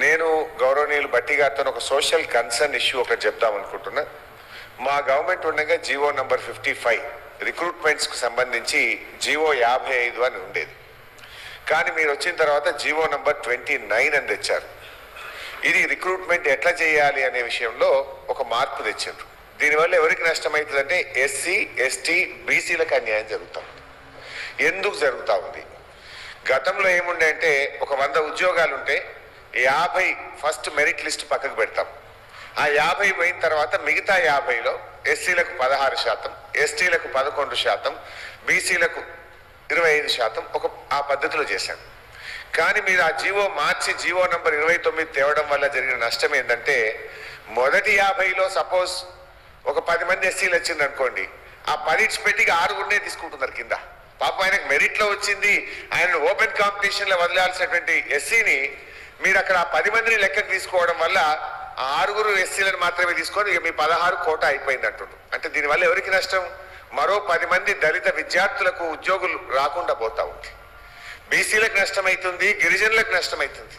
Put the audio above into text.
నేను గౌరవనీయులు బట్టి గారితో ఒక సోషల్ కన్సర్న్ ఇష్యూ ఒకటి చెప్దాం అనుకుంటున్నా. మా గవర్నమెంట్ ఉండగా జీవో నంబర్ 55 రిక్రూట్మెంట్స్కు సంబంధించి జీవో 55 అని ఉండేది. కానీ మీరు వచ్చిన తర్వాత జీవో నంబర్ 29 అని తెచ్చారు. ఇది రిక్రూట్మెంట్ ఎట్లా చేయాలి అనే విషయంలో ఒక మార్పు తెచ్చారు. దీనివల్ల ఎవరికి నష్టమవుతుందంటే ఎస్సీ, ఎస్టీ, బీసీలకు అన్యాయం జరుగుతూ ఉంది. ఎందుకు జరుగుతూ ఉంది? గతంలో ఏముండే అంటే ఒక 100 ఉద్యోగాలు ఉంటే 50 ఫస్ట్ మెరిట్ లిస్ట్ పక్కకు పెడతాం. ఆ 50 పోయిన తర్వాత మిగతా 50లో ఎస్సీలకు 16%, ఎస్టీలకు 11%, బీసీలకు 25% ఆ పద్ధతిలో చేశాం. కానీ మీరు ఆ జీవో మార్చి జీవో నంబర్ 29 తేవడం వల్ల జరిగిన నష్టం ఏంటంటే మొదటి 50లో సపోజ్ ఒక 10 మంది ఎస్సీలు వచ్చింది అనుకోండి, ఆ 10 పెట్టి 6 తీసుకుంటున్నారు కింద. పాపం ఆయనకు మెరిట్లో వచ్చింది, ఆయన ఓపెన్ కాంపిటీషన్లో వదిలాల్సినటువంటి ఎస్సీని మీరు అక్కడ 10 మందిని లెక్కకు తీసుకోవడం వల్ల ఆ 6 ఎస్సీలను మాత్రమే తీసుకొని మీ 16 కోట అయిపోయింది అంటున్నారు. అంటే దీనివల్ల ఎవరికి నష్టం? మరో 10 మంది దళిత విద్యార్థులకు ఉద్యోగులు రాకుండా పోతా ఉంది. బీసీలకు నష్టమవుతుంది, గిరిజనులకు నష్టమవుతుంది.